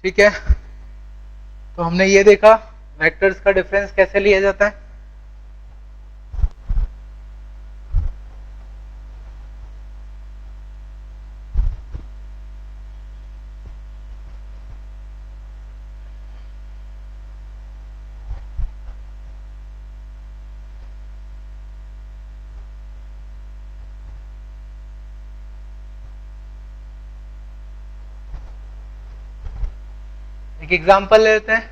ठीक है, तो हमने ये देखा वेक्टर्स का डिफरेंस कैसे लिया जाता है। एक एग्जांपल लेते हैं।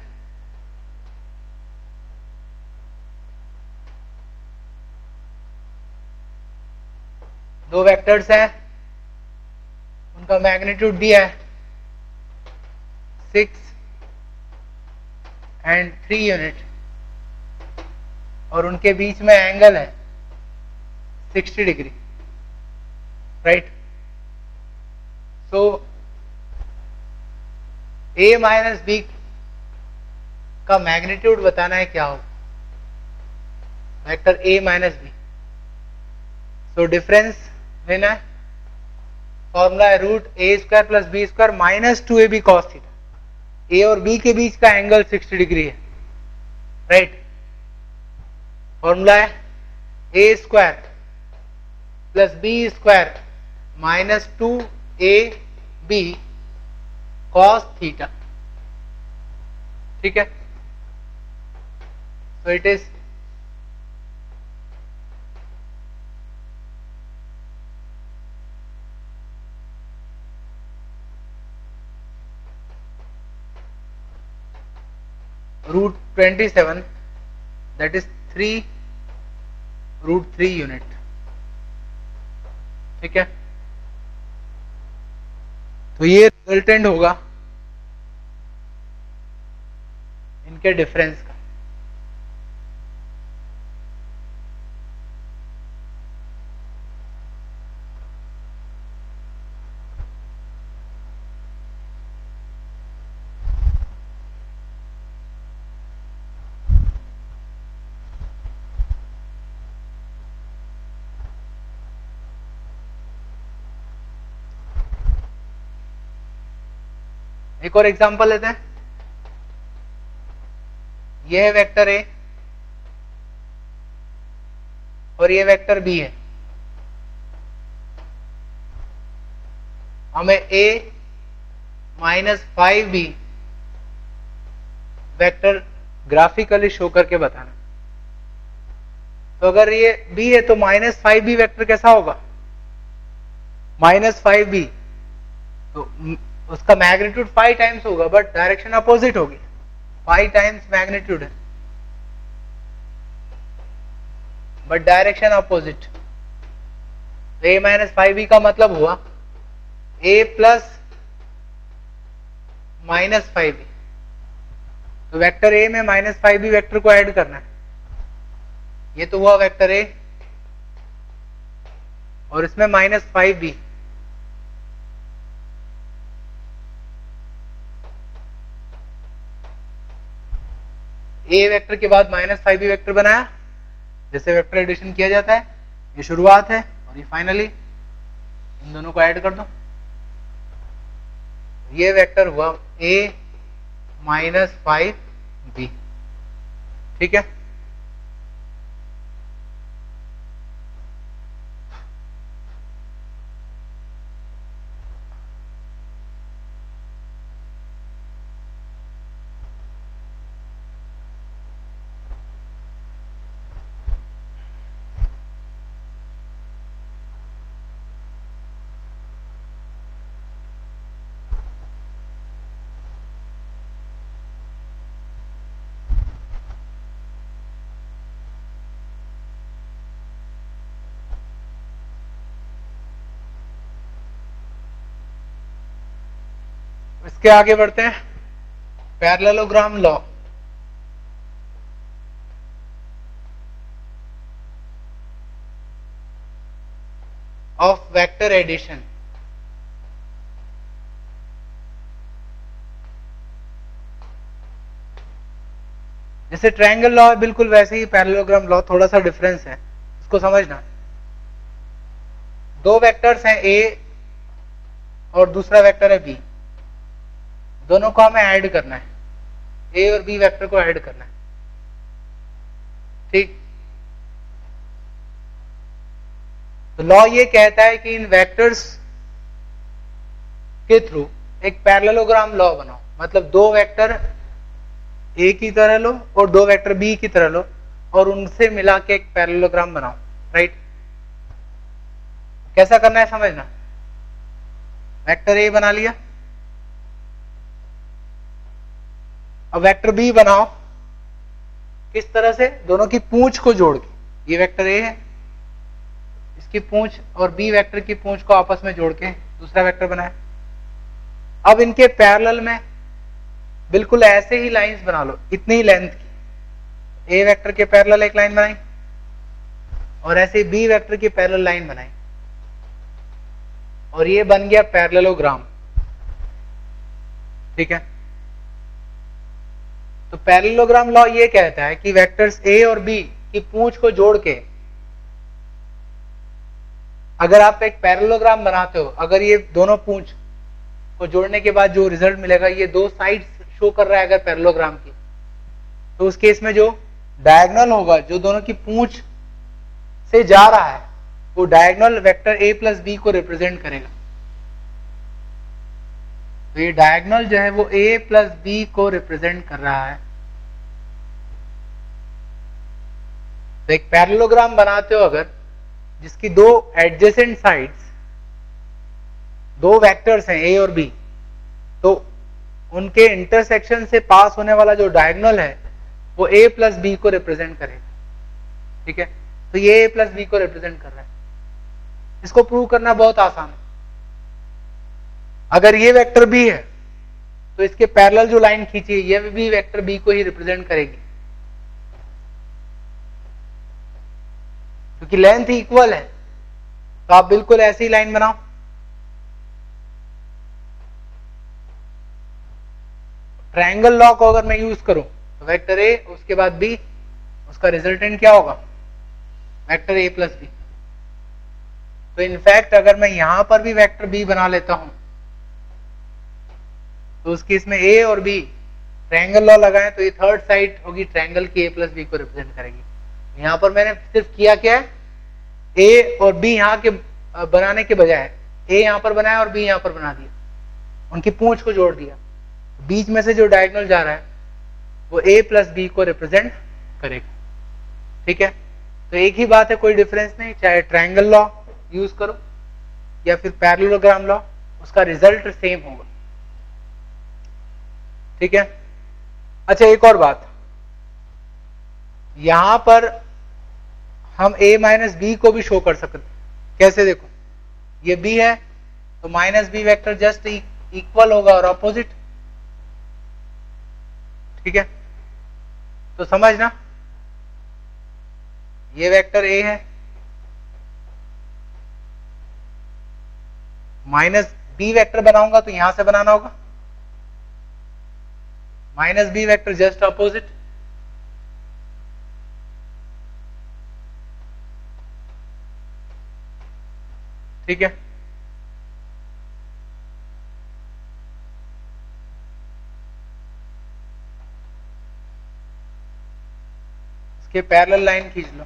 दो वेक्टर्स हैं, उनका मैग्नीट्यूड दिया है 6 एंड 3 यूनिट, और उनके बीच में एंगल है 60 degree, right. So A minus B का मैग्नीट्यूड बताना है क्या होगा, vector A minus B. So difference लेना है, फॉर्मूला है root A square plus B square minus 2ab cos theta. A और बी के बीच का एंगल 60 डिग्री है, राइट। फॉर्मूला है A square plus B square minus 2ab cos theta, ठीक है। So it is root 27, that is 3 root 3 unit, ठीक है। तो ये रिजल्टेंट होगा इनके डिफरेंस का। एक और एग्जांपल लेते हैं। यह है वेक्टर ए और ये वेक्टर बी है। हमें a minus 5b vector graphically show करके बताना। तो अगर ये b है तो माइनस 5b वेक्टर कैसा होगा, माइनस 5b, तो उसका मैग्नीट्यूड 5 टाइम्स होगा बट डायरेक्शन अपोजिट होगी, 5 टाइम्स मैग्नीट्यूड है बट डायरेक्शन अपोजिट। तो a माइनस 5b का मतलब हुआ a प्लस माइनस 5b। तो वेक्टर a में माइनस 5b वेक्टर को ऐड करना है। ये तो हुआ वेक्टर a और इसमें माइनस 5b। ए वेक्टर के बाद माइनस 5b वेक्टर बनाया, जैसे वेक्टर एडिशन किया जाता है। ये शुरुआत है और ये फाइनली, इन दोनों को ऐड कर दो। ये वेक्टर हुआ a माइनस 5b, ठीक है। इसके आगे बढ़ते हैं। Parallelogram law. Of vector addition. जैसे ट्रायंगल लॉ है बिल्कुल वैसे ही पैरेललोग्राम लॉ, थोड़ा सा डिफरेंस है, इसको समझना। दो वेक्टर्स हैं a और दूसरा वेक्टर है b। दोनों को हमें ऐड करना है, ए और बी वेक्टर को ऐड करना है, ठीक। तो लॉ ये कहता है कि इन वेक्टर्स के थ्रू एक पैरेललोग्राम लॉ बनाओ, मतलब दो वेक्टर ए की तरह लो और दो वेक्टर बी की तरह लो और उनसे मिला के एक पैरेललोग्राम बनाओ, राइट। कैसा करना है समझना। वेक्टर ए बना लिया, अब वेक्टर बी बनाओ, किस तरह से, दोनों की पूंछ को जोड़ के, ये वेक्टर ए है, इसकी पूंछ और बी वेक्टर की पूंछ को आपस में जोड़ के दूसरा वेक्टर बनाए। अब इनके पैरेलल में बिल्कुल ऐसे ही लाइंस बना लो, इतनी ही लेंथ की, ए वेक्टर के पैरेलल एक लाइन बनाई और ऐसे बी वेक्टर की पैरेलल लाइन बनाई और ये बन गया पैरेललोग्राम, ठीक है। तो पैरेललोग्राम लॉ ये कहता है कि वेक्टर्स ए और बी की पूंछ को जोड़ के अगर आप एक पैरेललोग्राम बनाते हो, अगर ये दोनों पूंछ को जोड़ने के बाद जो रिजल्ट मिलेगा ये दो साइड्स शो कर रहा है अगर पैरेललोग्राम की, तो उस केस में जो डायगोनल होगा, जो दोनों की पूंछ से जा रहा है, वो diagonal vector A plus B को रिप्रेजेंट करेगा। तो ये डायगोनल जो है वो ए प्लस बी को रिप्रेजेंट कर रहा है। तो एक पैरेललोग्राम बनाते हो अगर, जिसकी दो एडजेसेंट साइड्स, दो वेक्टर्स हैं ए और बी, तो उनके इंटरसेक्शन से पास होने वाला जो डायगोनल है वो ए प्लस बी को रिप्रेजेंट करेगा, ठीक है। तो ये ए प्लस बी को रिप्रेजेंट कर रहा है। इसको प्रूव करना बहुत आसान है। अगर ये वेक्टर बी है तो इसके पैरेलल जो लाइन खींची है ये भी वेक्टर बी को ही रिप्रेजेंट करेगी, क्योंकि लेंथ इक्वल है। तो आप बिल्कुल ऐसी लाइन बनाओ, ट्रायंगल लॉ को अगर मैं यूज करूं तो वेक्टर ए उसके बाद बी, उसका रिजल्टेंट क्या होगा, वेक्टर ए प्लस बी। तो इनफैक्ट अगर मैं यहां पर भी वेक्टर बी बना लेता हूं तो उस केस में ए और बी ट्रायंगल लॉ लगाएं तो ये थर्ड साइड होगी ट्रायंगल की, ए प्लस बी को रिप्रेजेंट करेगी। यहां पर मैंने सिर्फ किया क्या है, ए और बी यहां के बनाने के बजाय ए यहां पर बनाया और बी यहां पर बना दिया, उनकी पूंछ को जोड़ दिया। बीच में से जो डायगोनल जा रहा है वो ए प्लस बी को रिप्रेजेंट करेगा, ठीक है। तो एक ही बात है, कोई डिफरेंस नहीं, चाहे ट्रायंगल लॉ यूज करो या फिर पैरेललोग्राम लॉ, उसका रिजल्ट सेम होगा, ठीक है। अच्छा एक और बात, यहां पर हम a माइनस बी को भी शो कर सकते हैं। कैसे, देखो ये b है तो minus B vector just equal होगा और अपोजिट, ठीक है। तो समझना, ये वेक्टर a है, माइनस बी वेक्टर बनाऊंगा तो यहां से बनाना होगा, minus B vector just opposite, ठीक है। इसके पैरेलल लाइन खींच लो,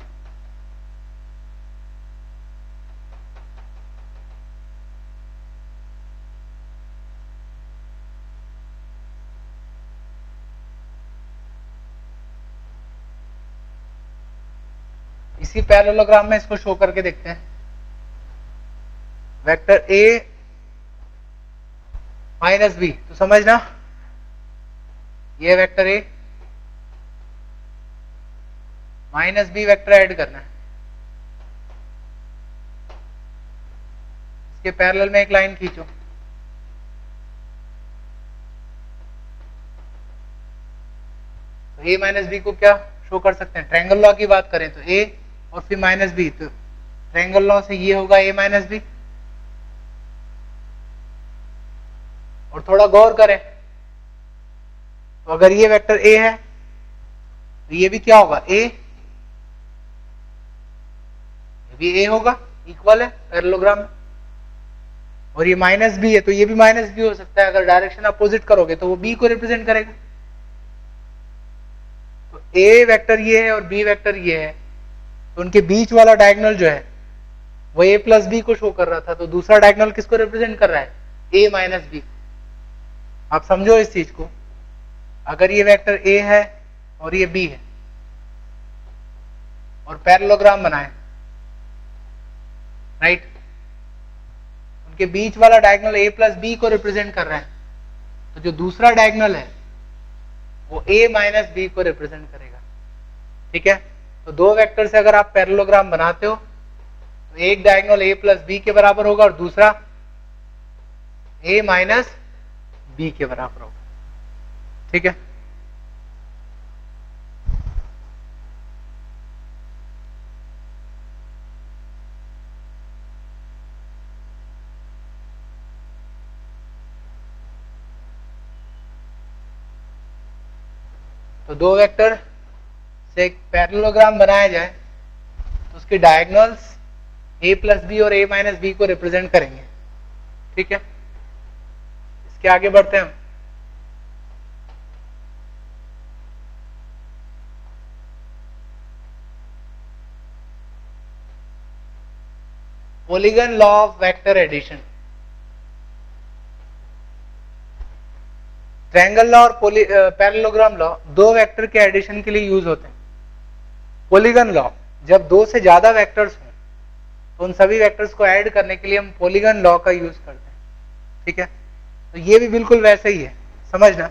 इसी पैरेललोग्राम में इसको शो करके देखते हैं। वेक्टर ए माइनस बी, तो समझना ये vector A minus B vector add करना है, इसके पैरेलल में एक लाइन खींचो, तो ए माइनस बी को क्या शो कर सकते हैं, ट्रायंगल लॉ की बात करें तो ए और फिर माइनस बी, तो ट्रायंगल लॉ से ये होगा ए माइनस बी। और थोड़ा गौर करें तो अगर ये वेक्टर ए है तो ये भी क्या होगा, ए, ये भी ए होगा, इक्वल है पैरेललोग्राम में। और ये माइनस बी है तो ये भी माइनस बी हो सकता है। अगर डायरेक्शन अपोजिट करोगे तो वो बी को रिप्रेजेंट करेगा। तो ए वेक्टर ये है और बी वेक्टर ये है, तो उनके बीच वाला डायगोनल जो है वो ए प्लस बी को शो कर रहा था, तो दूसरा डायगोनल किसको रिप्रेजेंट कर रहा है? ए माइनस बी। आप समझो इस चीज को। अगर ये वेक्टर ए है और ये बी है और पैरेललोग्राम बनाए, राइट, उनके बीच वाला डायगोनल ए प्लस बी को रिप्रेजेंट कर रहा है, तो जो दूसरा डायगोनल है वो ए माइनस बी को रिप्रेजेंट करेगा। ठीक है, तो दो वेक्टर से अगर आप पैरेललोग्राम बनाते हो तो एक डायगोनल ए प्लस बी के बराबर होगा और दूसरा ए माइनस बी के बराबर होगा। ठीक है, तो दो वेक्टर से एक पैरेललोग्राम बनाया जाए तो उसके डायगोनल्स ए प्लस बी और ए माइनस बी को रिप्रेजेंट करेंगे। ठीक है, इसके आगे बढ़ते हैं हम। Polygon law of vector addition. Triangle law और पैरेललोग्राम लॉ दो वेक्टर के एडिशन के लिए यूज होते हैं। पॉलीगन लॉ, जब दो से ज्यादा वेक्टर्स हों तो उन सभी वेक्टर्स को ऐड करने के लिए हम पॉलीगन लॉ का यूज करते हैं। ठीक है, तो ये भी बिल्कुल वैसे ही है, समझना।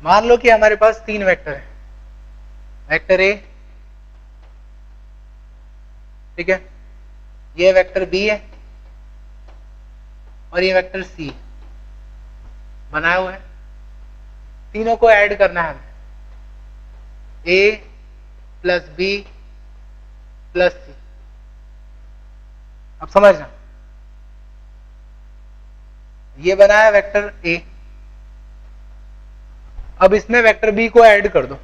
मान लो कि हमारे पास तीन वेक्टर है, वेक्टर ए, ठीक है, ये वेक्टर बी है और ये वेक्टर सी बनाए हुए हैं। तीनों को ऐड करना है हमें, ए प्लस बी प्लस सी। अब समझना, ये बनाया वेक्टर ए, अब इसमें वेक्टर बी को ऐड कर दो,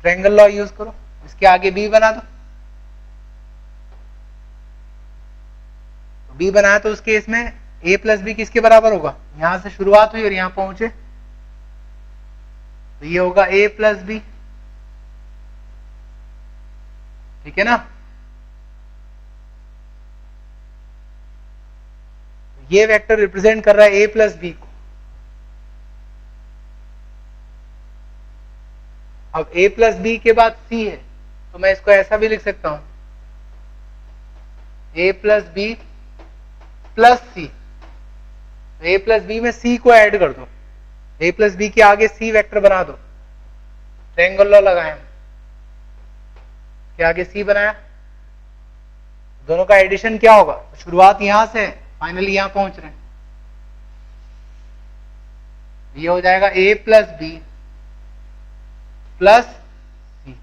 ट्रायंगल लॉ यूज करो, इसके आगे बी बना दो। बी बनाया तो उस केस में ए प्लस बी किसके बराबर होगा? यहां से शुरुआत हुई और यहां पहुंचे तो ये होगा ए प्लस बी। ठीक है ना, ये वेक्टर रिप्रेजेंट कर रहा है ए प्लस बी को। अब ए प्लस बी के बाद सी है तो मैं इसको ऐसा भी लिख सकता हूं, A plus B plus C. A plus B में सी को ऐड कर दो, ए प्लस बी के आगे सी वेक्टर बना दो, ट्रायंगल लॉ लगाए, के आगे सी बनाया, दोनों का एडिशन क्या होगा? शुरुआत यहां से फाइनली यहां पहुंच रहे हैं, ये हो जाएगा ए प्लस बी प्लस सी।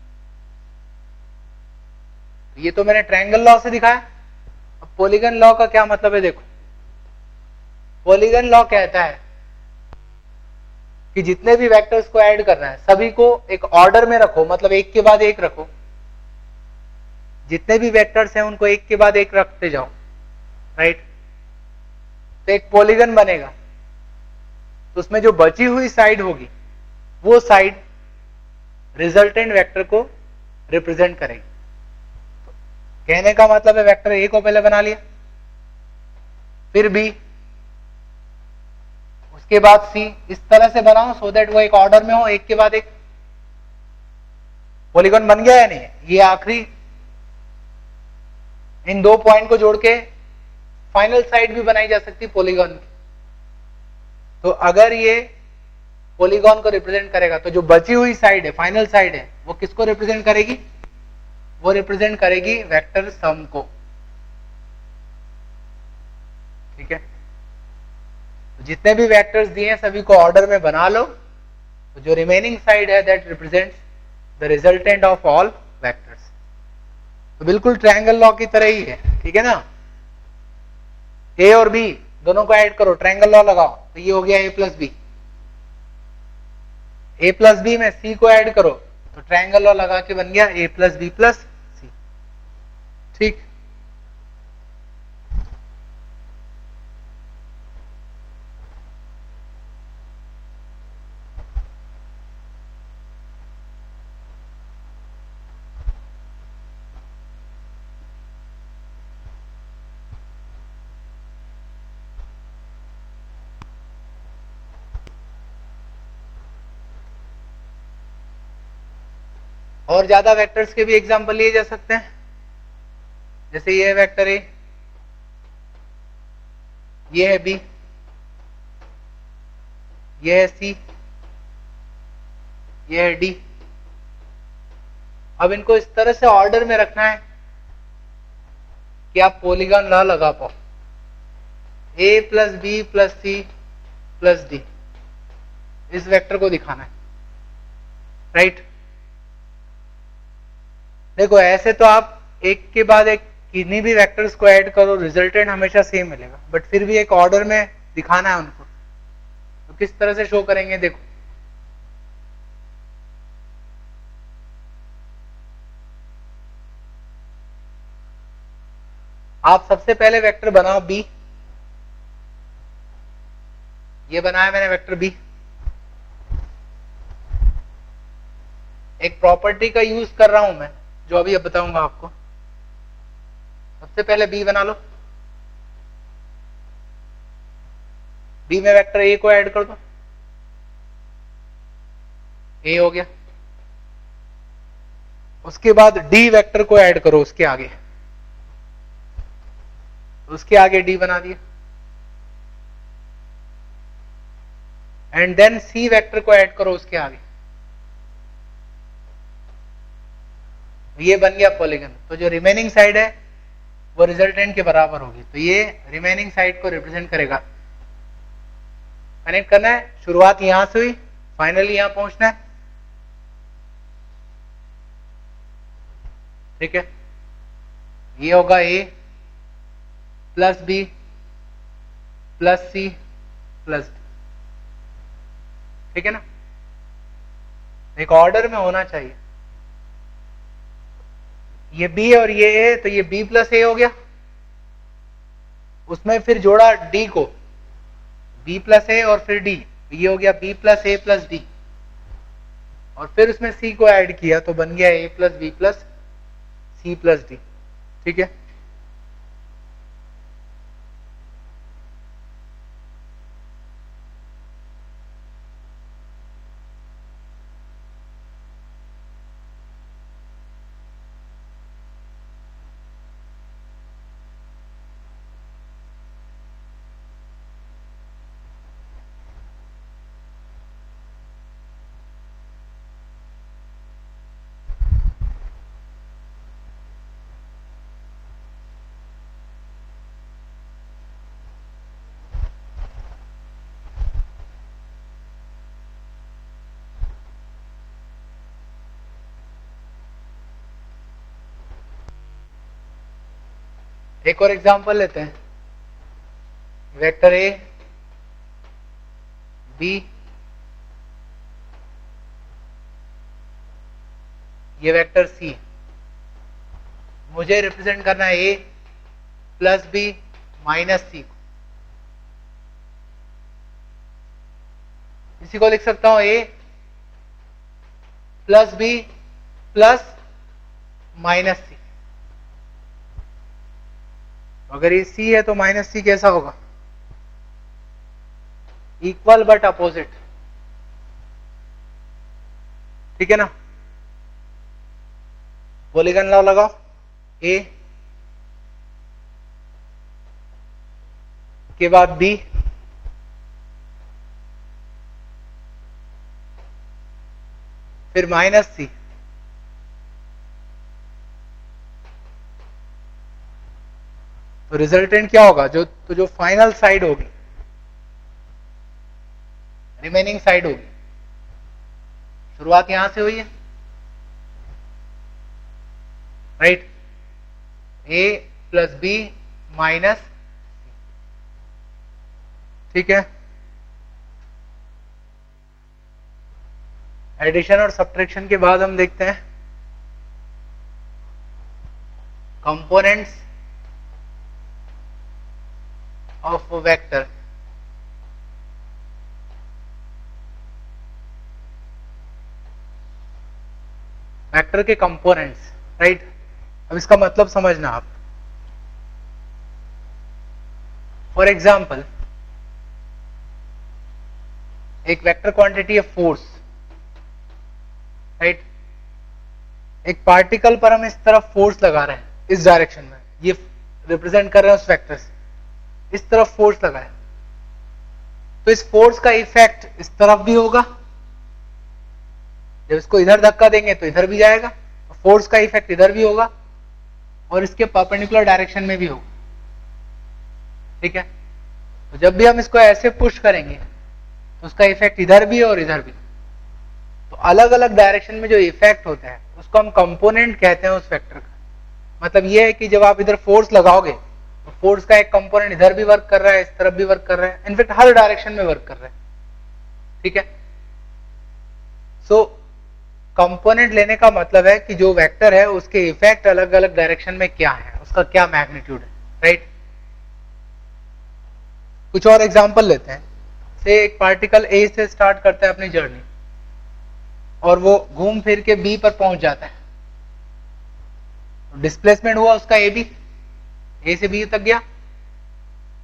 ये तो मैंने ट्रायंगल लॉ से दिखाया। अब पॉलीगन लॉ का क्या मतलब है? देखो, पॉलीगन लॉ कहता है कि जितने भी वेक्टर्स को ऐड करना है सभी को एक ऑर्डर में रखो, मतलब एक के बाद एक रखो। जितने भी वेक्टर्स हैं उनको एक के बाद एक रखते जाओ, राइट, तो एक पॉलीगन बनेगा। तो उसमें जो बची हुई साइड होगी वो साइड रिजल्टेंट वेक्टर को रिप्रेजेंट करेगी। तो कहने का मतलब है वेक्टर ए को पहले बना लिया, फिर बी, उसके बाद सी, इस तरह से बनाओ सो दैट वो एक ऑर्डर में हो, एक के बाद एक। पॉलीगन बन गया या नहीं? ये आखिरी इन दो पॉइंट को जोड़ के फाइनल साइड भी बनाई जा सकती है पॉलीगन की। तो अगर ये पॉलीगन को रिप्रेजेंट करेगा तो जो बची हुई साइड है, फाइनल साइड है, वो किसको रिप्रेजेंट करेगी? वो रिप्रेजेंट करेगी वेक्टर सम को। ठीक है, तो जितने भी वेक्टर्स दिए हैं सभी को ऑर्डर में बना लो, तो जो रिमेनिंग साइड है that represents the resultant of all vectors. तो बिल्कुल ट्रायंगल लॉ की तरह ही है। ठीक है ना, ए और बी दोनों को ऐड करो, ट्रायंगल लॉ लगाओ, तो ये हो गया A plus B. A plus B में सी को ऐड करो, तो ट्रायंगल लॉ लगा के बन गया a प्लस बी प्लस सी। ठीक, और ज्यादा वेक्टर्स के भी एग्जांपल लिए जा सकते हैं। जैसे ये है वेक्टर ए, ये है बी, ये है सी, ये है डी। अब इनको इस तरह से ऑर्डर में रखना है कि आप पॉलीगॉन लॉ लगा पाओ। A plus B plus C plus D, इस वेक्टर को दिखाना है, राइट। देखो ऐसे तो आप एक के बाद एक किन्हीं भी वेक्टर्स को ऐड करो, रिजल्टेंट हमेशा सेम मिलेगा, बट फिर भी एक ऑर्डर में दिखाना है उनको। तो किस तरह से शो करेंगे, देखो आप सबसे पहले वेक्टर बनाओ बी, ये बनाया मैंने वेक्टर बी। एक प्रॉपर्टी का यूज कर रहा हूं मैं, जो अभी अब बताऊंगा आपको। सबसे पहले बी बना लो, बी में वेक्टर ए को ऐड कर दो, ए हो गया। उसके बाद डी वेक्टर को ऐड करो उसके आगे, उसके आगे डी बना दिया। एंड देन सी वेक्टर को ऐड करो उसके आगे, ये बन गया पॉलीगन। तो जो रिमेनिंग साइड है वो रिजल्टेंट के बराबर होगी, तो ये रिमेनिंग साइड को रिप्रेजेंट करेगा। कनेक्ट करना है, शुरुआत यहां से हुई, फाइनली यहां पहुंचना है, ठीक है। ये होगा A plus B plus C plus D, ठीक है ना। एक ऑर्डर में होना चाहिए। ये बी और ये ए, तो ये बी प्लस ए हो गया, उसमें फिर जोड़ा डी को, बी प्लस ए और फिर डी, ये हो गया बी प्लस ए प्लस डी, और फिर उसमें सी को ऐड किया तो बन गया A plus B plus C plus D, ठीक है। एक और एग्जांपल लेते हैं, वेक्टर ए बी, ये वेक्टर सी, मुझे रिप्रेजेंट करना है A plus B minus C को। इसी को लिख सकता हूं A plus B plus minus C. अगर ये सी है तो माइनस सी कैसा होगा, इक्वल बट अपोजिट, ठीक है ना। पॉलीगॉन लॉ लगाओ, ए के बाद बी, फिर माइनस सी, तो रिजल्टेंट क्या होगा, जो फाइनल साइड होगी, रिमेनिंग साइड होगी। शुरुआत यहां से हुई है, राइट, ए प्लस बी माइनस, ठीक है। एडिशन और सब्ट्रैक्शन के बाद हम देखते हैं कंपोनेंट्स ऑफ वेक्टर। वेक्टर के कंपोनेंट्स, राइट। अब इसका मतलब समझना आप। फॉर एग्जाम्पल, एक वेक्टर क्वांटिटी है फोर्स, राइट। एक पार्टिकल पर हम इस तरफ फोर्स लगा रहे हैं, इस डायरेक्शन में, ये रिप्रेजेंट कर रहे हैं उस वेक्टर से, इस तरफ फोर्स लगा है, तो इस फोर्स का इफेक्ट इस तरफ भी होगा, जब इसको इधर धक्का देंगे तो इधर भी जाएगा, फोर्स का इफेक्ट इधर भी होगा और इसके परपेंडिकुलर डायरेक्शन में भी होगा, ठीक है। तो जब भी हम इसको ऐसे पुश करेंगे तो उसका इफेक्ट इधर भी है और इधर भी, तो अलग अलग डायरेक्शन में जो इफेक्ट होता है उसको हम कंपोनेंट कहते हैं उस वेक्टर का। मतलब ये है कि जब आप इधर फोर्स लगाओगे तो फोर्स का एक कंपोनेंट इधर भी वर्क कर रहा है, इस तरफ भी वर्क कर रहा है, इनफैक्ट हर डायरेक्शन में वर्क कर रहा है, ठीक है। सो कंपोनेंट लेने का मतलब है कि जो वेक्टर है उसके इफेक्ट अलग अलग डायरेक्शन में क्या है, उसका क्या मैग्नीट्यूड है, राइट। कुछ और एग्जांपल लेते हैं। से एक पार्टिकल ए से स्टार्ट करता है अपनी जर्नी और वो घूम फिर के बी पर पहुंच जाता है, डिस्प्लेसमेंट हुआ उसका ए से बी तक गया।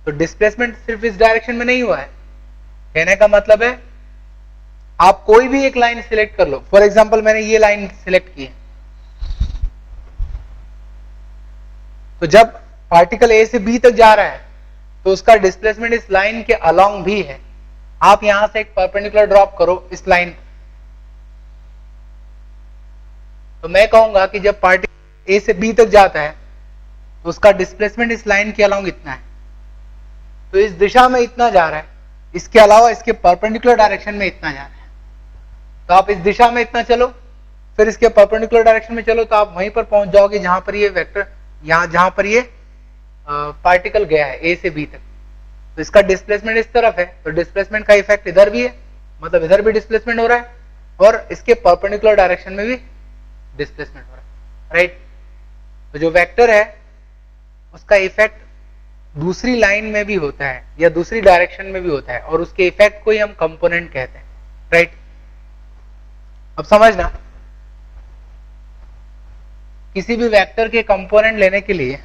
तो डिस्प्लेसमेंट सिर्फ इस डायरेक्शन में नहीं हुआ है, कहने का मतलब है आप कोई भी एक लाइन सिलेक्ट कर लो। फॉर एग्जांपल मैंने ये लाइन सिलेक्ट की है, तो जब पार्टिकल ए से बी तक जा रहा है तो उसका डिस्प्लेसमेंट इस लाइन के अलोंग भी है। आप यहां से एक परपेंडिकुलर ड्रॉप करो इस लाइन, तो मैं कहूंगा कि जब पार्टिकल ए से बी तक जाता है तो उसका डिस्प्लेसमेंट इस लाइन के अलोंग इतना है, तो इस दिशा में इतना जा रहा है, इसके अलावा इसके परपेंडिकुलर डायरेक्शन में इतना जा रहा है। तो आप इस दिशा में इतना चलो, फिर इसके परपेंडिकुलर डायरेक्शन में चलो, तो आप वहीं पर पहुंच जाओगे जहां पर ये वेक्टर, जहां पर ये पार्टिकल गया है ए से बी तक। तो इसका डिस्प्लेसमेंट इस तरफ है, तो डिस्प्लेसमेंट का इफेक्ट इधर भी है, मतलब इधर भी डिस्प्लेसमेंट हो रहा है और इसके परपेंडिकुलर डायरेक्शन में भी डिस्प्लेसमेंट हो रहा है, राइट। तो जो वेक्टर है उसका इफेक्ट दूसरी लाइन में भी होता है या दूसरी डायरेक्शन में भी होता है और उसके इफेक्ट को ही हम कंपोनेंट कहते हैं, राइट। अब समझना, किसी भी वेक्टर के कंपोनेंट लेने के लिए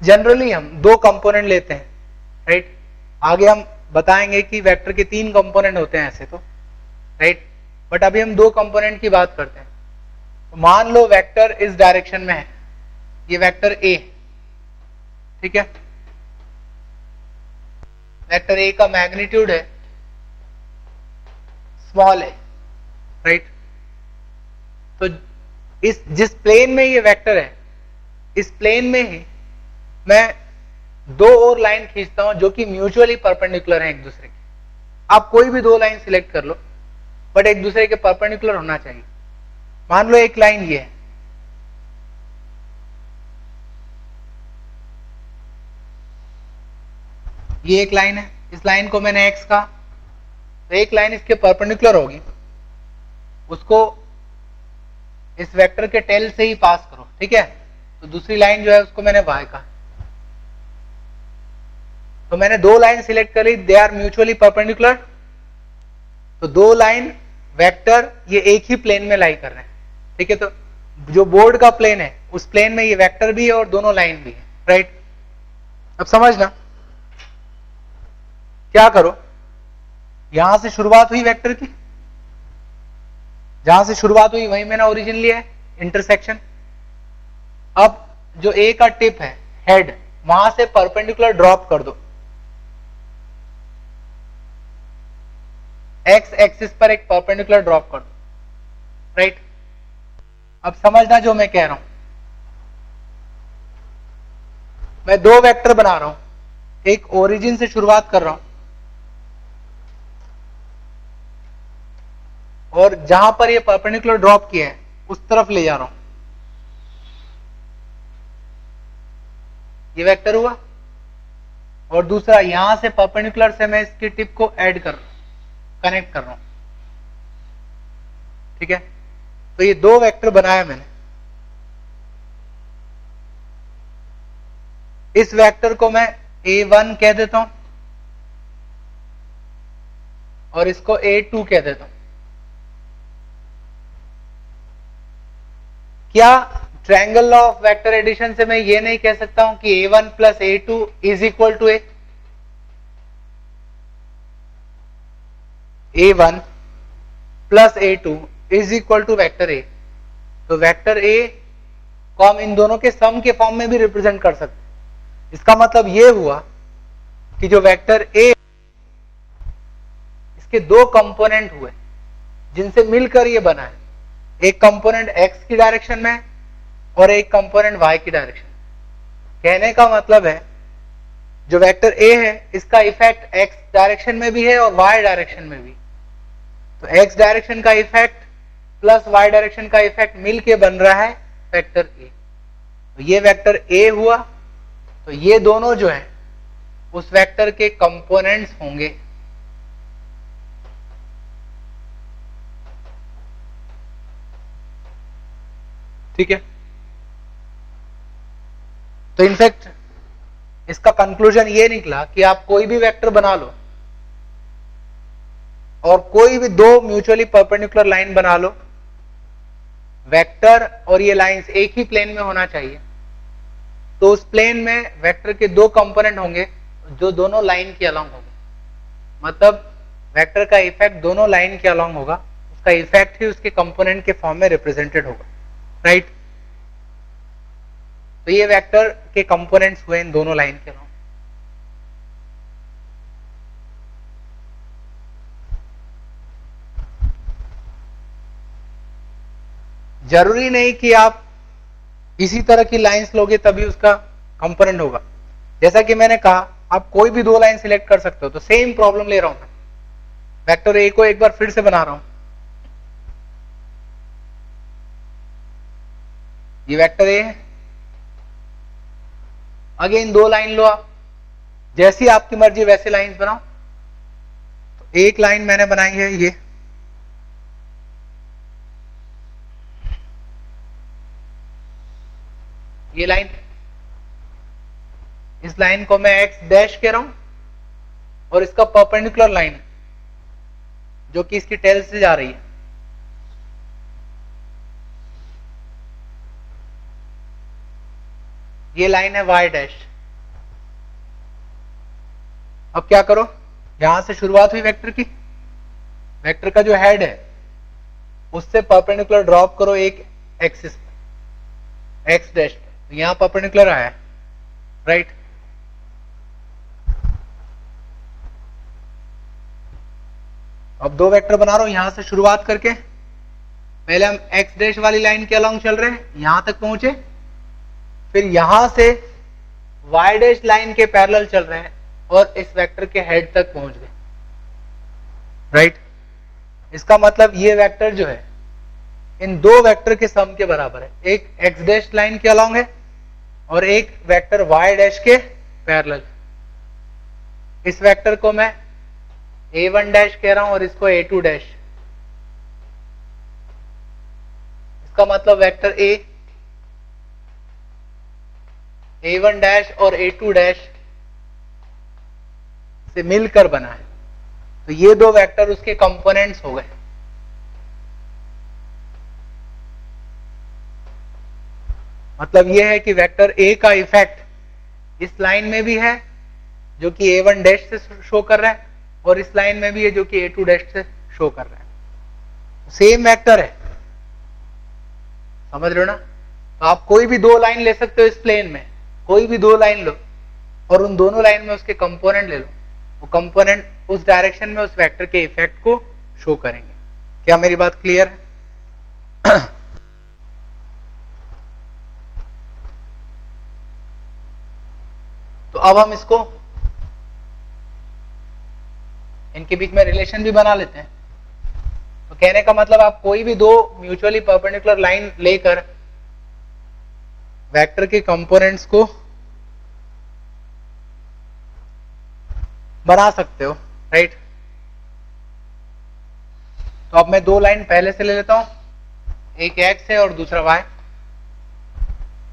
जनरली हम दो कंपोनेंट लेते हैं, राइट। आगे हम बताएंगे कि वेक्टर के 3 कंपोनेंट होते हैं ऐसे तो, राइट। बट अभी हम 2 कंपोनेंट की बात करते हैं। तो मान लो वेक्टर इस डायरेक्शन में है, ये वेक्टर ए, ठीक है। वेक्टर ए का मैग्नीट्यूड है स्मॉल है, राइट। तो इस जिस प्लेन में ये वेक्टर है, इस प्लेन में ही मैं 2 और लाइन खींचता हूं जो कि म्यूचुअली परपेंडिकुलर है एक दूसरे के। आप कोई भी 2 लाइन सिलेक्ट कर लो, बट एक दूसरे के परपेंडिकुलर होना चाहिए। मान लो एक लाइन ये है, ये एक लाइन है, इस लाइन को मैंने एक्स कहा, तो एक लाइन इसके परपेंडिकुलर होगी, उसको इस वेक्टर के टेल से ही पास करो, ठीक है। तो दूसरी लाइन जो है उसको मैंने वाई कहा। तो मैंने 2 लाइन सिलेक्ट कर ली, दे आर म्यूचुअली परपेंडिकुलर। तो 2 लाइन वेक्टर ये एक ही प्लेन में लाई कर रहे हैं, ठीक है। तो जो बोर्ड का प्लेन है उस प्लेन में ये वेक्टर भी है और दोनों लाइन भी है, राइट। अब समझना, क्या करो, यहां से शुरुआत हुई वेक्टर की, जहां से शुरुआत हुई वहीं मैंने ओरिजिन लिया है, इंटरसेक्शन। अब जो ए का टिप है, हेड, वहां से परपेंडिकुलर ड्रॉप कर दो, एक्स एक्सिस पर एक परपेंडिकुलर ड्रॉप कर दो, राइट। अब समझना जो मैं कह रहा हूं, मैं 2 वेक्टर बना रहा हूं, एक ओरिजिन से शुरुआत कर रहा हूं और जहां पर ये परपेंडिकुलर ड्रॉप किया है उस तरफ ले जा रहा हूं। ये वेक्टर हुआ और दूसरा यहां से परपेंडिकुलर से मैं इसकी टिप को ऐड कर कनेक्ट कर रहा हूं। ठीक है, तो ये दो वेक्टर बनाया मैंने। इस वेक्टर को मैं A1 कह देता हूं और इसको A2 कह देता हूं। क्या triangle law of vector addition से मैं ये नहीं कह सकता हूं कि A1 plus A2 is equal to A1 plus A2 is equal to vector A। तो वेक्टर A को हम इन दोनों के सम के फॉर्म में भी रिप्रेजेंट कर सकते हैं। इसका मतलब ये हुआ कि जो वेक्टर A, इसके दो कंपोनेंट हुए जिनसे मिलकर ये बना है। एक कंपोनेंट x की डायरेक्शन में और एक कंपोनेंट y की डायरेक्शन। कहने का मतलब है जो वेक्टर A है इसका इफेक्ट x डायरेक्शन में भी है और y डायरेक्शन में भी। तो x डायरेक्शन का इफेक्ट प्लस y डायरेक्शन का इफेक्ट मिलके बन रहा है वेक्टर A। तो ये वेक्टर A हुआ, तो ये दोनों जो है उस वेक्टर के कंपोनेंट्स होंगे। ठीक है, तो इनफैक्ट इसका कंक्लूजन ये निकला कि आप कोई भी वेक्टर बना लो और कोई भी दो म्यूचुअली परपेंडिकुलर लाइन बना लो, वेक्टर और ये लाइंस एक ही प्लेन में होना चाहिए। तो उस प्लेन में वेक्टर के दो कंपोनेंट होंगे जो दोनों लाइन के अलोंग होंगे। मतलब वेक्टर का इफेक्ट दोनों लाइन के अलोंग होगा, उसका इफेक्ट ही उसके कंपोनेंट के फॉर्म में रिप्रेजेंटेड होगा। राइट, तो ये वेक्टर के कंपोनेंट्स हुए इन दोनों लाइन के अलोंग। जरूरी नहीं कि आप इसी तरह की लाइंस लोगे तभी उसका कंपोनेंट होगा। जैसा कि मैंने कहा आप कोई भी दो लाइन सिलेक्ट कर सकते हो। तो सेम प्रॉब्लम ले रहा हूं मैं, वेक्टर ए को एक बार फिर से बना रहा हूं। ये वेक्टर ए है, अगेन दो लाइन लो आप, जैसी आपकी मर्जी वैसे लाइंस बनाओ। तो एक लाइन मैंने बनाई है ये लाइन, इस लाइन को मैं x डैश कह रहा हूं और इसका परपेंडिकुलर लाइन जो कि इसकी टेल से जा रही है। ये लाइन है y डैश। अब क्या करो, यहां से शुरुआत हुई वेक्टर की, वेक्टर का जो हेड है उससे परपेंडिकुलर ड्रॉप करो एक एक्सिस पे, x डैश। यहां परपेंडिकुलर आया है। राइट, अब दो वेक्टर बना रहा हूं यहां से शुरुआत करके। पहले हम x डैश वाली लाइन के अलोंग चल रहे हैं, यहां तक पहुंचे, फिर यहां से y डैश लाइन के पैरेलल चल रहे हैं और इस वेक्टर के हेड तक पहुंच गए। राइट, इसका मतलब ये वेक्टर जो है इन दो वेक्टर के सम के बराबर है। एक x डैश लाइन के अलोंग है और एक वेक्टर y डैश के पैरेलल। इस वेक्टर को मैं a1 डैश कह रहा हूं और इसको a2 डैश। इसका मतलब वेक्टर a1 डैश और a2 डैश से मिलकर बना है। तो ये दो वेक्टर उसके कंपोनेंट्स हो गए। मतलब यह है कि वेक्टर A का इफेक्ट इस लाइन में भी है जो कि A1 डैश से शो कर रहा है और इस लाइन में भी है जो कि A2 डैश से शो कर रहा है। सेम वेक्टर है, समझ रहे हो ना। तो आप कोई भी दो लाइन ले सकते हो इस प्लेन में, कोई भी दो लाइन लो और उन दोनों लाइन में उसके कंपोनेंट ले लो। वो कंपोनेंट उस डायरेक्शन में उस वेक्टर के इफेक्ट को शो करेंगे। क्या मेरी बात क्लियर है? तो अब हम इसको इनके बीच में रिलेशन भी बना लेते हैं। तो कहने का मतलब आप कोई भी दो म्यूचुअली परपेंडिकुलर लाइन लेकर वेक्टर के कंपोनेंट्स को बना सकते हो, राइट। तो अब मैं दो लाइन पहले से ले लेता हूं, एक x है और दूसरा y।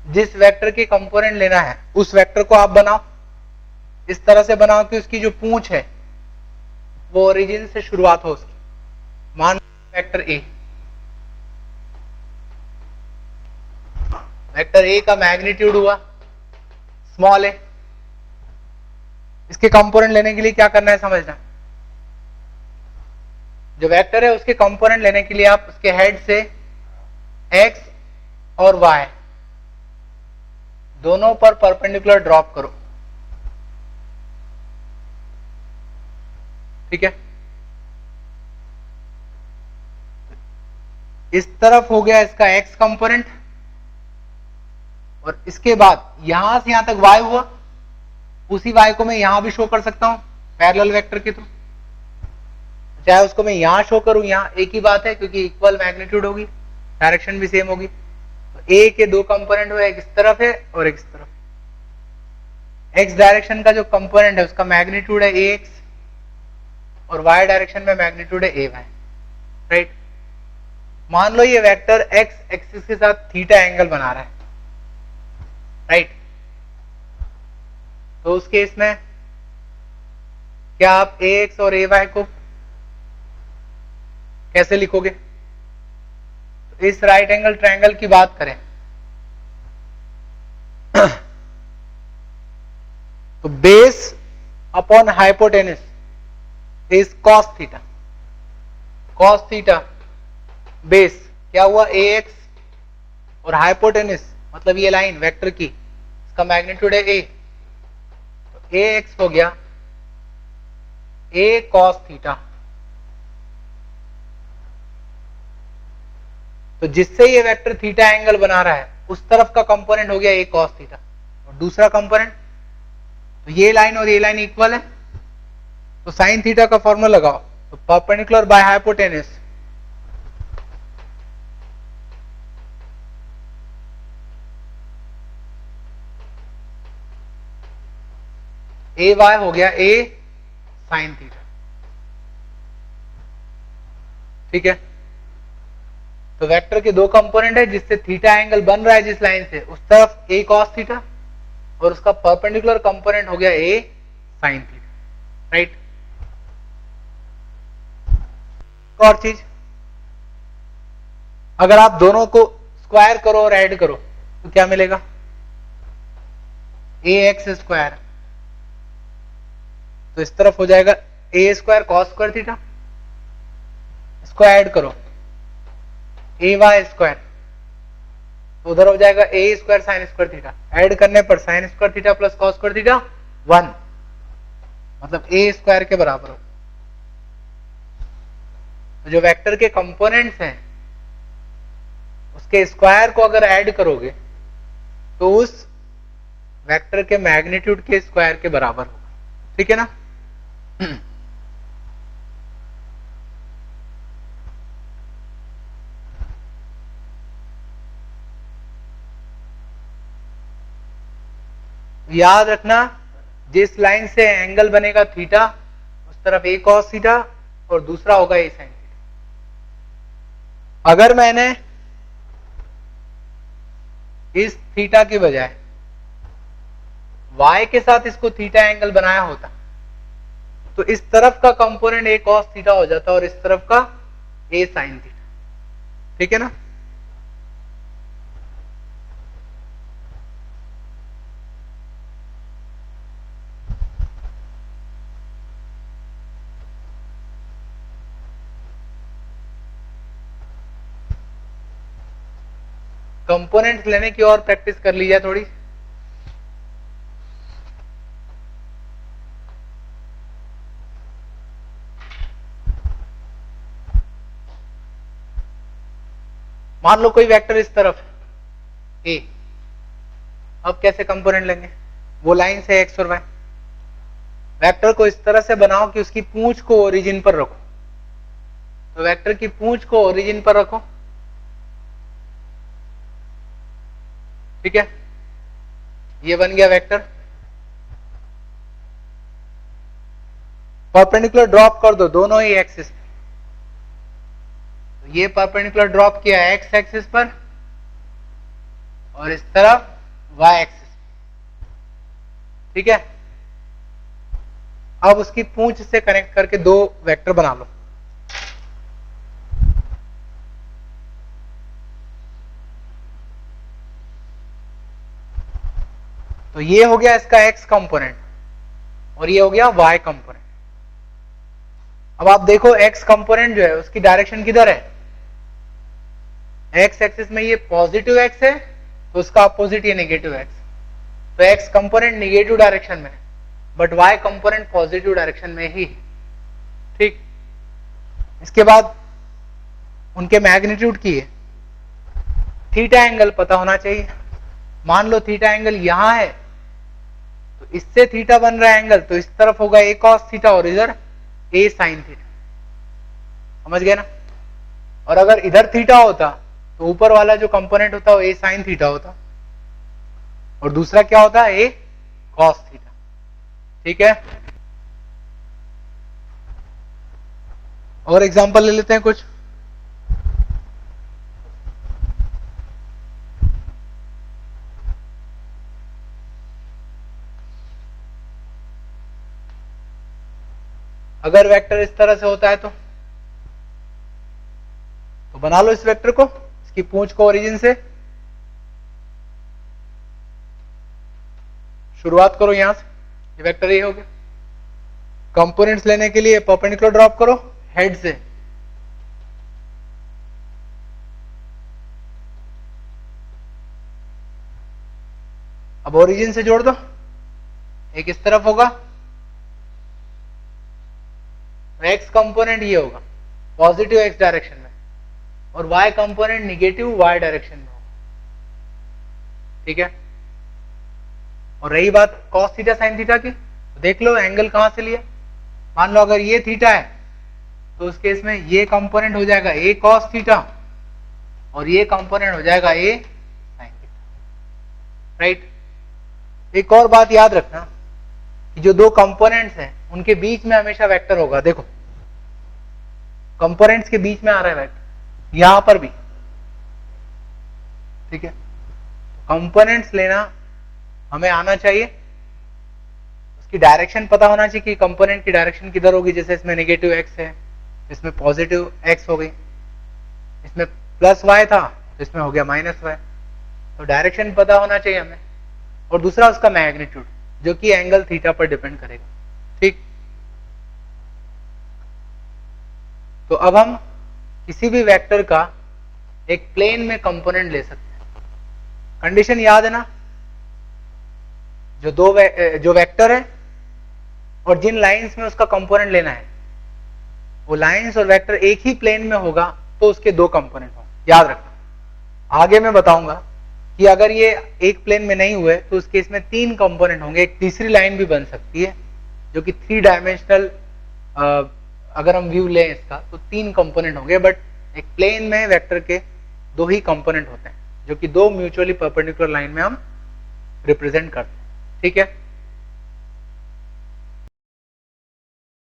जिस वेक्टर के कंपोनेंट लेना है उस वेक्टर को आप बनाओ, इस तरह से बनाओ कि उसकी जो पूंछ है वो ओरिजिन से शुरुआत हो उसकी। मान वेक्टर ए, वेक्टर ए का मैग्नीट्यूड हुआ स्मॉल ए। इसके कंपोनेंट लेने के लिए क्या करना है समझना, जो वेक्टर है उसके कंपोनेंट लेने के लिए आप उसके हेड से x और y दोनों पर परपेंडिकुलर ड्रॉप करो, ठीक है। इस तरफ हो गया इसका x कंपोनेंट, और इसके बाद यहां से यहां तक y हुआ, उसी y को मैं यहां भी शो कर सकता हूं पैरेलल वेक्टर के थ्रू, चाहे उसको मैं यहां शो करूं यहां, एक ही बात है क्योंकि इक्वल मैग्नीट्यूड होगी, डायरेक्शन भी सेम होगी। तो ए के दो कंपोनेंट हुए, एक इस तरफ है और एक इस तरफ। एक्स डायरेक्शन का जो कंपोनेंट है उसका मैग्नीट्यूड है ए एक्स, और वाई डायरेक्शन में मैग्नीट्यूड है ए वाई, राइट। मान लो ये वेक्टर एक्स एक्सिस के साथ थीटा एंगल बना रहा है, राइट। तो उस केस में क्या आप ए एक्स और ए वाई को कैसे लिखोगे? तो इस राइट एंगल ट्रायंगल की बात करें तो base upon hypotenuse is cos theta. Cos theta base क्या हुआ ए एक्स, और हाइपोटेनस मतलब ये लाइन वेक्टर की, इसका मैग्नीट्यूड है ए, तो ए एक्स हो गया ए कॉस थीटा। तो जिससे ये वेक्टर थीटा एंगल बना रहा है उस तरफ का कंपोनेंट हो गया ए कॉस थीटा, और दूसरा कंपोनेंट, तो ये लाइन और ये लाइन इक्वल है, तो साइन थीटा का फॉर्मूला लगाओ, तो perpendicular by hypotenuse A Y हो गया ए साइन थीटा, ठीक है। तो वेक्टर के दो कंपोनेंट है, जिससे थीटा एंगल बन रहा है जिस लाइन से, उस तरफ ए कॉस थीटा, और उसका परपेंडिकुलर कंपोनेंट हो गया ए साइन थीटा, राइट। और चीज, अगर आप दोनों को स्क्वायर करो और ऐड करो तो क्या मिलेगा? ए एक्स स्क्वायर, तो इस तरफ हो जाएगा a square cos square theta, इसको ऐड करो ए वाई स्क्वायर, तो उधर हो जाएगा a square sine square theta, add करने पर sine square theta plus cos square theta 1, मतलब ए स्क्वायर के बराबर हो। तो जो वेक्टर के कंपोनेंट्स हैं उसके स्क्वायर को अगर ऐड करोगे तो उस वेक्टर के मैग्नीट्यूड के स्क्वायर के बराबर होगा, ठीक है ना। याद रखना, जिस लाइन से एंगल बनेगा थीटा उस तरफ ए कॉस थीटा और दूसरा होगा ए साइन थीटा। अगर मैंने इस थीटा के बजाय y के साथ इसको थीटा एंगल बनाया होता तो इस तरफ का कंपोनेंट ए कॉस थीटा हो जाता और इस तरफ का ए साइन थीटा, ठीक है ना। कंपोनेंट्स लेने की और प्रैक्टिस कर लीजिए थोड़ी। मान लो कोई वेक्टर इस तरफ ए, अब कैसे कंपोनेंट लेंगे? वो लाइन से एक्स और वाई, वेक्टर को इस तरह से बनाओ कि उसकी पूंछ को ओरिजिन पर रखो, तो वेक्टर की पूंछ को ओरिजिन पर रखो, ठीक है। ये बन गया वेक्टर। परपेंडिकुलर ड्रॉप कर दो दोनों ही एक्सिस पे। तो ये परपेंडिकुलर ड्रॉप किया एक्स एक्सिस पर और इस तरफ वाई एक्सिस। ठीक है, अब उसकी पूंछ से कनेक्ट करके दो वेक्टर बना लो। तो ये हो गया इसका एक्स कंपोनेंट और ये हो गया वाई कंपोनेंट। अब आप देखो एक्स कंपोनेंट जो है उसकी डायरेक्शन किधर है? एक्स एक्सिस में ये पॉजिटिव एक्स है तो उसका अपोजिट ये नेगेटिव एक्स। तो एक्स कंपोनेंट नेगेटिव डायरेक्शन में है but why component positive direction में ही। ठीक, इसके बाद उनके मैग्नीट्यूड की है, थीटा एंगल पता होना चाहिए। मान लो थीटा एंगल यहां है तो इससे थीटा बन रहा है एंगल, तो इस तरफ होगा ए कॉस थीटा और इधर ए साइन थीटा। समझ गए ना? और अगर इधर थीटा होता तो ऊपर वाला जो कंपोनेंट होता वो ए साइन थीटा होता और दूसरा क्या होता? ए कॉस थीटा। ठीक है, और एग्जांपल ले लेते हैं कुछ। अगर वेक्टर इस तरह से होता है तो बना लो इस वेक्टर को, इसकी पूंछ को ओरिजिन से शुरुआत करो यहां से। ये वेक्टर ये हो गया। कंपोनेंट्स लेने के लिए परपेंडिकुलर ड्रॉप करो हेड से। अब ओरिजिन से जोड़ दो, एक इस तरफ होगा, एक्स कंपोनेंट ये होगा पॉजिटिव एक्स डायरेक्शन में और Y component negative Y direction में होगा। ठीक है, और रही बात कॉस थीटा साइन थीटा की, तो देख लो एंगल कहां से लिया। मान लो अगर ये थीटा है तो उस केस में ये कंपोनेंट हो जाएगा ए कॉस थीटा और ये कंपोनेंट हो जाएगा ए साइन थीटा। राइट, एक और बात याद रखना कि जो दो कंपोनेंट्स हैं उनके बीच में हमेशा वेक्टर होगा। देखो कंपोनेंट्स के बीच में आ रहा है वेक्टर, यहां पर भी। ठीक है, कंपोनेंट्स लेना हमें आना चाहिए, उसकी डायरेक्शन पता होना चाहिए कि कंपोनेंट की डायरेक्शन किधर होगी। जैसे इसमें नेगेटिव एक्स है, इसमें पॉजिटिव एक्स हो गई, इसमें प्लस वाई था तो इसमें हो गया माइनस वाई। तो डायरेक्शन पता होना चाहिए हमें, और दूसरा उसका मैग्नीट्यूड जो कि एंगल थीटा पर डिपेंड करेगा। ठीक, तो अब हम किसी भी वेक्टर का एक प्लेन में कंपोनेंट ले सकते हैं। कंडीशन याद है ना? जो वेक्टर है और जिन लाइंस में उसका कंपोनेंट लेना है, वो लाइंस और वेक्टर एक ही प्लेन में होगा तो उसके दो कंपोनेंट होंगे। याद रखना, आगे मैं बताऊंगा कि अगर ये एक प्लेन में नहीं हुए तो उस केस में तीन कंपोनेंट होंगे। एक तीसरी लाइन भी बन सकती है जो कि 3 डायमेंशनल, अगर हम व्यू लें इसका तो 3 कंपोनेंट होंगे, बट एक प्लेन में वेक्टर के 2 ही कंपोनेंट होते हैं जो कि 2 म्यूचुअली परपेंडिकुलर लाइन में हम रिप्रेजेंट करते हैं। ठीक है,